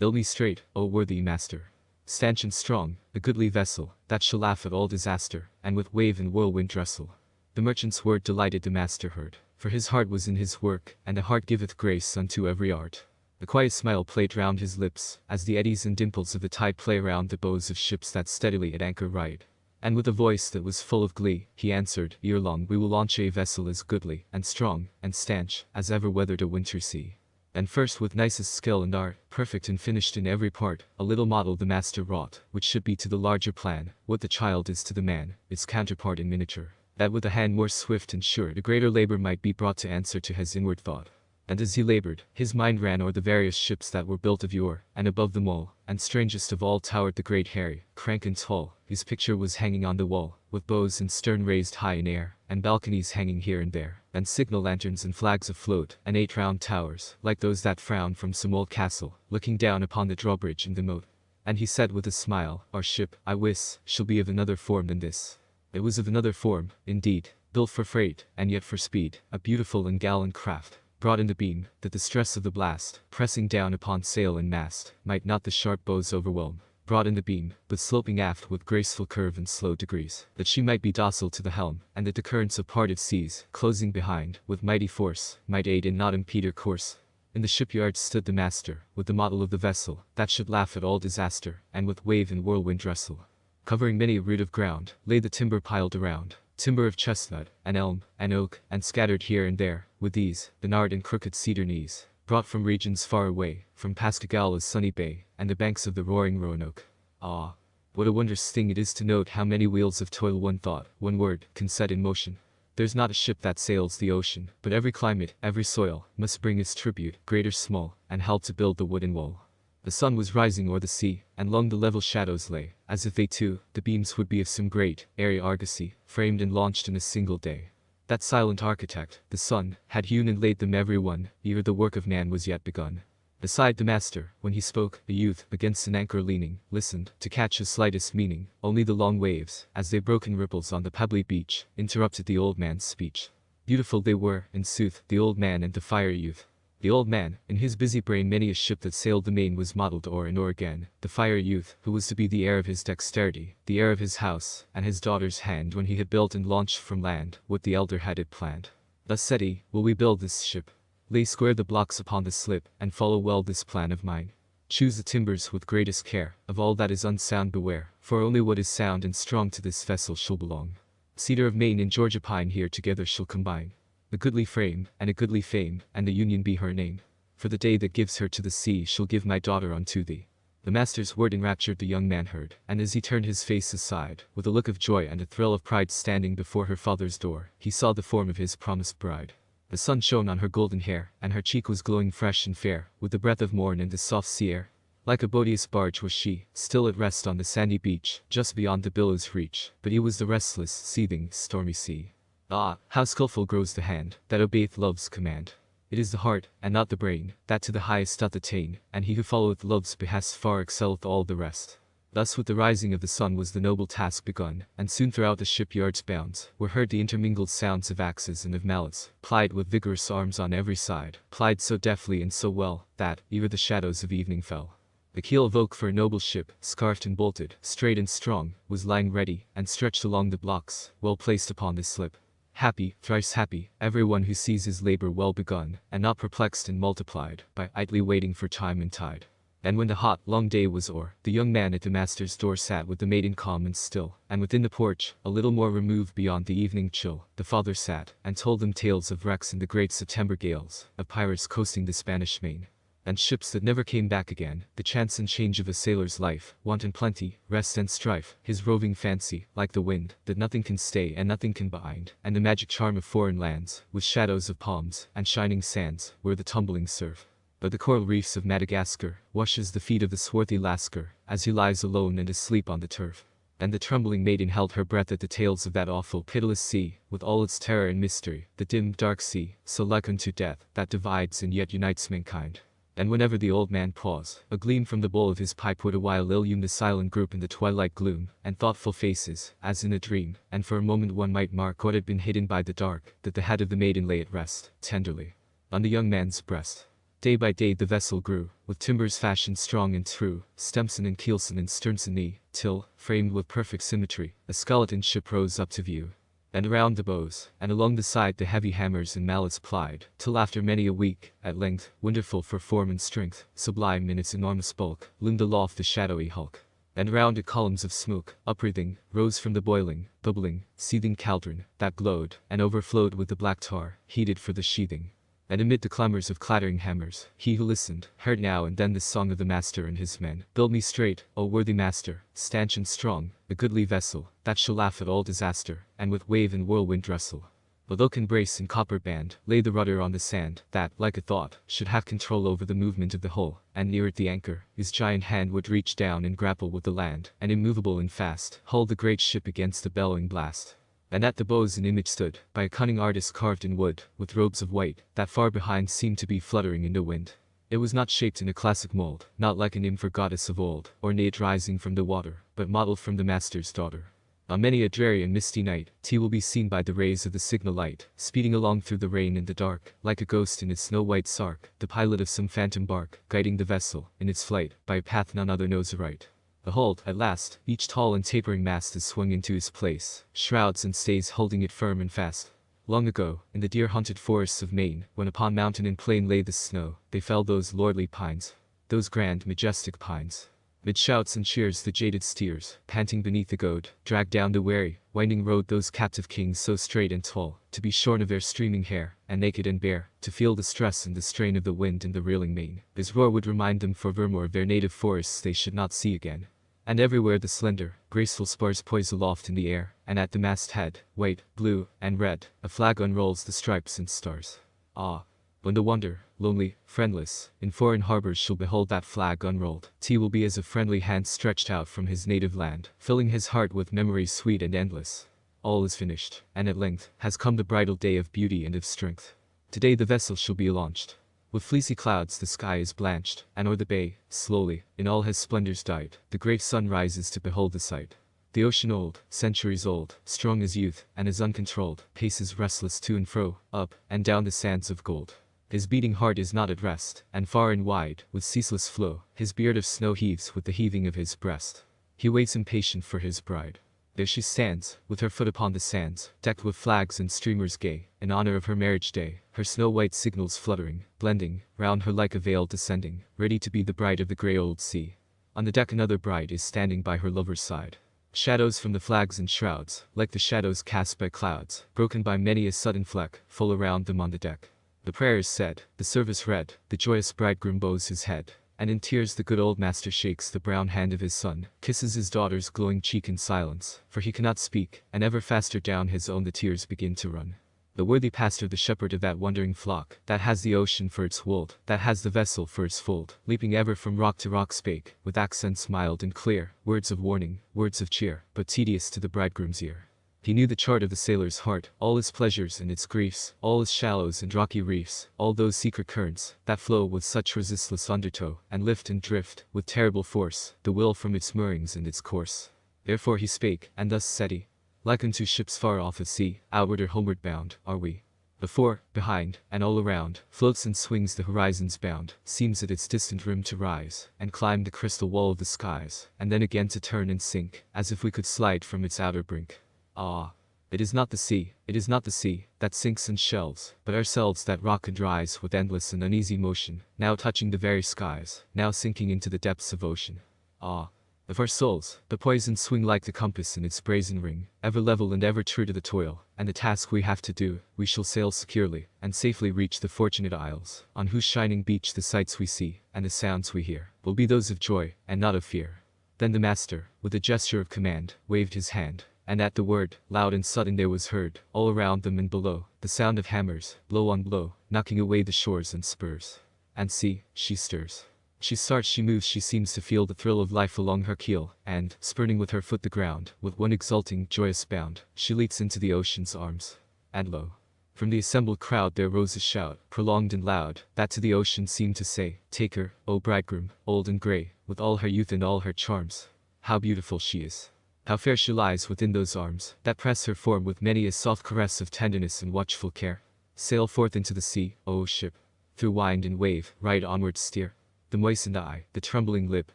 Build me straight, O worthy master. Stanch and strong, a goodly vessel, that shall laugh at all disaster, and with wave and whirlwind wrestle. The merchant's word delighted the master heard, for his heart was in his work, and a heart giveth grace unto every art. A quiet smile played round his lips, as the eddies and dimples of the tide play round the bows of ships that steadily at anchor ride. And with a voice that was full of glee, he answered, ere long we will launch a vessel as goodly, and strong, and stanch, as ever weathered a winter sea. And first with nicest skill and art, perfect and finished in every part, a little model the master wrought, which should be to the larger plan, what the child is to the man, its counterpart in miniature. That with a hand more swift and sure the greater labor might be brought to answer to his inward thought. And as he labored, his mind ran o'er the various ships that were built of yore, and above them all, and strangest of all towered the great Harry, crank and tall, whose picture was hanging on the wall, with bows and stern raised high in air, and balconies hanging here and there, and signal lanterns and flags afloat, and 8 round towers, like those that frown from some old castle, looking down upon the drawbridge and the moat. And he said with a smile, our ship, I wis, shall be of another form than this. It was of another form, indeed, built for freight, and yet for speed, a beautiful and gallant craft, brought in the beam, that the stress of the blast, pressing down upon sail and mast, might not the sharp bows overwhelm. Brought in the beam, but sloping aft with graceful curve and slow degrees, that she might be docile to the helm, and that the currents of parted seas, closing behind, with mighty force, might aid and not impede her course. In the shipyard stood the master, with the model of the vessel, that should laugh at all disaster, and with wave and whirlwind wrestle. Covering many a rood of ground, lay the timber piled around, timber of chestnut, and elm, and oak, and scattered here and there, with these, the gnarled and crooked cedar knees, brought from regions far away, from Pascagala's sunny bay, and the banks of the roaring Roanoke. Ah, what a wondrous thing it is to note how many wheels of toil one thought, one word, can set in motion. There's not a ship that sails the ocean, but every climate, every soil, must bring its tribute, great or small, and help to build the wooden wall. The sun was rising o'er the sea, and long the level shadows lay, as if they too, the beams would be of some great, airy argosy, framed and launched in a single day. That silent architect, the sun, had hewn and laid them every one, ere the work of man was yet begun. Beside the master, when he spoke, a youth, against an anchor leaning, listened, to catch his slightest meaning. Only the long waves, as they broke in ripples on the pebbly beach, interrupted the old man's speech. Beautiful they were, in sooth, the old man and the fiery youth. The old man, in his busy brain many a ship that sailed the main was modelled o'er and o'er again. The fiery youth, who was to be the heir of his dexterity, the heir of his house, and his daughter's hand when he had built and launched from land, what the elder had it planned. Thus said he, will we build this ship? Lay square the blocks upon the slip, and follow well this plan of mine. Choose the timbers with greatest care, of all that is unsound beware, for only what is sound and strong to this vessel shall belong. Cedar of Maine and Georgia pine here together shall combine. A goodly frame, and a goodly fame, and the union be her name. For the day that gives her to the sea shall give my daughter unto thee. The master's word enraptured the young man heard, and as he turned his face aside, with a look of joy and a thrill of pride standing before her father's door, he saw the form of his promised bride. The sun shone on her golden hair, and her cheek was glowing fresh and fair, with the breath of morn and the soft sea air. Like a boateous barge was she, still at rest on the sandy beach, just beyond the billow's reach, but he was the restless, seething, stormy sea. Ah, how skilful grows the hand, that obeyeth love's command. It is the heart, and not the brain, that to the highest doth attain, and he who followeth love's behest far excelleth all the rest. Thus with the rising of the sun was the noble task begun, and soon throughout the shipyard's bounds were heard the intermingled sounds of axes and of mallets, plied with vigorous arms on every side, plied so deftly and so well, that, ere the shadows of evening fell, the keel of oak for a noble ship, scarfed and bolted, straight and strong, was lying ready, and stretched along the blocks, well placed upon the slip. Happy, thrice happy, every one who sees his labor well begun, and not perplexed and multiplied, by idly waiting for time and tide. And when the hot, long day was o'er, the young man at the master's door sat with the maiden calm and still, and within the porch, a little more removed beyond the evening chill, the father sat, and told them tales of wrecks in the great September gales, of pirates coasting the Spanish main, and ships that never came back again, the chance and change of a sailor's life, want and plenty, rest and strife, his roving fancy, like the wind, that nothing can stay and nothing can bind, and the magic charm of foreign lands, with shadows of palms, and shining sands, where the tumbling surf, but the coral reefs of Madagascar, washes the feet of the swarthy Lascar, as he lies alone and asleep on the turf. And the trembling maiden held her breath at the tales of that awful, pitiless sea, with all its terror and mystery, the dim, dark sea, so like unto death, that divides and yet unites mankind. And whenever the old man paused, a gleam from the bowl of his pipe would awhile illume the silent group in the twilight gloom, and thoughtful faces, as in a dream, and for a moment one might mark what had been hidden by the dark, that the head of the maiden lay at rest, tenderly, on the young man's breast. Day by day the vessel grew, with timbers fashioned strong and true, stemson and keelson and sternson knee, till, framed with perfect symmetry, a skeleton ship rose up to view. And around the bows, and along the side the heavy hammers and mallets plied, till after many a week, at length, wonderful for form and strength, sublime in its enormous bulk, loomed aloft the shadowy hulk. And round it columns of smoke, upwreathing, rose from the boiling, bubbling, seething cauldron, that glowed, and overflowed with the black tar, heated for the sheathing. And amid the clamors of clattering hammers, he who listened, heard now and then this song of the master and his men. Build me straight, O worthy master, stanch and strong, a goodly vessel, that shall laugh at all disaster, and with wave and whirlwind wrestle. With oak and brace and copper band, lay the rudder on the sand, that, like a thought, should have control over the movement of the hull, and near it the anchor, his giant hand would reach down and grapple with the land, and immovable and fast, hold the great ship against the bellowing blast. And at the bows an image stood, by a cunning artist carved in wood, with robes of white, that far behind seemed to be fluttering in the wind. It was not shaped in a classic mold, not like a nymph or goddess of old, ornate rising from the water, but modeled from the master's daughter. On many a dreary and misty night, tea will be seen by the rays of the signal light, speeding along through the rain and the dark, like a ghost in its snow-white sark, the pilot of some phantom bark, guiding the vessel, in its flight, by a path none other knows aright. Behold, at last, each tall and tapering mast is swung into its place, shrouds and stays holding it firm and fast. Long ago, in the deer-haunted forests of Maine, when upon mountain and plain lay the snow, they felled those lordly pines, those grand, majestic pines. Mid shouts and cheers the jaded steers, panting beneath the goad, dragged down the weary, winding road those captive kings so straight and tall, to be shorn of their streaming hair, and naked and bare, to feel the stress and the strain of the wind and the reeling mane. His roar would remind them for vermore of their native forests they should not see again. And everywhere the slender, graceful spars poise aloft in the air, and at the masthead, white, blue, and red, a flag unrolls the stripes and stars. Ah! When the wanderer, lonely, friendless, in foreign harbors shall behold that flag unrolled, tea will be as a friendly hand stretched out from his native land, filling his heart with memories sweet and endless. All is finished, and at length, has come the bridal day of beauty and of strength. Today the vessel shall be launched. With fleecy clouds the sky is blanched, and o'er the bay, slowly, in all his splendors died, the great sun rises to behold the sight. The ocean old, centuries old, strong as youth, and as uncontrolled, paces restless to and fro, up, and down the sands of gold. His beating heart is not at rest, and far and wide, with ceaseless flow, his beard of snow heaves with the heaving of his breast. He waits impatient for his bride. There she stands, with her foot upon the sands, decked with flags and streamers gay, in honor of her marriage day, her snow-white signals fluttering, blending, round her like a veil descending, ready to be the bride of the grey old sea. On the deck another bride is standing by her lover's side. Shadows from the flags and shrouds, like the shadows cast by clouds, broken by many a sudden fleck, fall around them on the deck. The prayer is said, the service read, the joyous bridegroom bows his head, and in tears the good old master shakes the brown hand of his son, kisses his daughter's glowing cheek in silence, for he cannot speak, and ever faster down his own the tears begin to run. The worthy pastor, the shepherd of that wandering flock, that has the ocean for its wold, that has the vessel for its fold, leaping ever from rock to rock spake, with accents mild and clear, words of warning, words of cheer, but tedious to the bridegroom's ear. He knew the chart of the sailor's heart, all his pleasures and its griefs, all his shallows and rocky reefs, all those secret currents, that flow with such resistless undertow, and lift and drift, with terrible force, the will from its moorings and its course. Therefore he spake, and thus said he, like unto ships far off at sea, outward or homeward bound, are we. Before, behind, and all around, floats and swings the horizon's bound, seems at its distant rim to rise, and climb the crystal wall of the skies, and then again to turn and sink, as if we could slide from its outer brink. Ah! It is not the sea, that sinks and shelves, but ourselves that rock and rise with endless and uneasy motion, now touching the very skies, now sinking into the depths of ocean. Ah! Of our souls, the poison swing like the compass in its brazen ring, ever level and ever true to the toil, and the task we have to do, we shall sail securely, and safely reach the fortunate isles, on whose shining beach the sights we see, and the sounds we hear, will be those of joy, and not of fear. Then the master, with a gesture of command, waved his hand. And at the word, loud and sudden there was heard, all around them and below, the sound of hammers, blow on blow, knocking away the shores and spurs. And see, she stirs. She starts, she moves, she seems to feel the thrill of life along her keel, and, spurning with her foot the ground, with one exulting, joyous bound, she leaps into the ocean's arms. And lo! From the assembled crowd there rose a shout, prolonged and loud, that to the ocean seemed to say, take her, O bridegroom, old and grey, with all her youth and all her charms. How beautiful she is! How fair she lies within those arms, that press her form with many a soft caress of tenderness and watchful care. Sail forth into the sea, O ship. through wind and wave, right onward steer. The moistened eye, the trembling lip,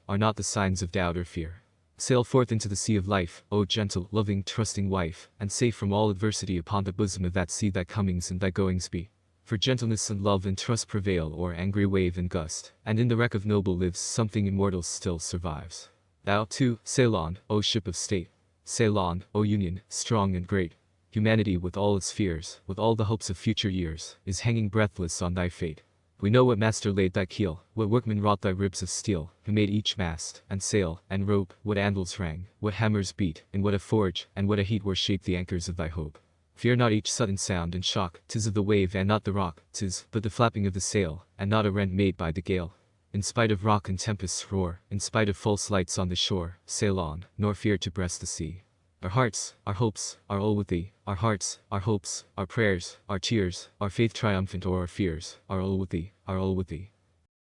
are not the signs of doubt or fear. Sail forth into the sea of life, O gentle, loving, trusting wife, and safe from all adversity upon the bosom of that sea thy comings and thy goings be. For gentleness and love and trust prevail o'er angry wave and gust, and in the wreck of noble lives something immortal still survives. Thou, too, sail on, O ship of state. Sail on, O Union, strong and great. Humanity with all its fears, with all the hopes of future years, is hanging breathless on thy fate. We know what master laid thy keel, what workman wrought thy ribs of steel, who made each mast, and sail, and rope, what anvils rang, what hammers beat, in what a forge, and what a heat were shaped the anchors of thy hope. Fear not each sudden sound and shock, 'tis of the wave and not the rock, 'tis but the flapping of the sail, and not a rent made by the gale. In spite of rock and tempest's roar, in spite of false lights on the shore, sail on, nor fear to breast the sea. Our hearts, our hopes, are all with thee. Our hearts, our hopes, our prayers, our tears, our faith triumphant o'er our fears, are all with thee, are all with thee.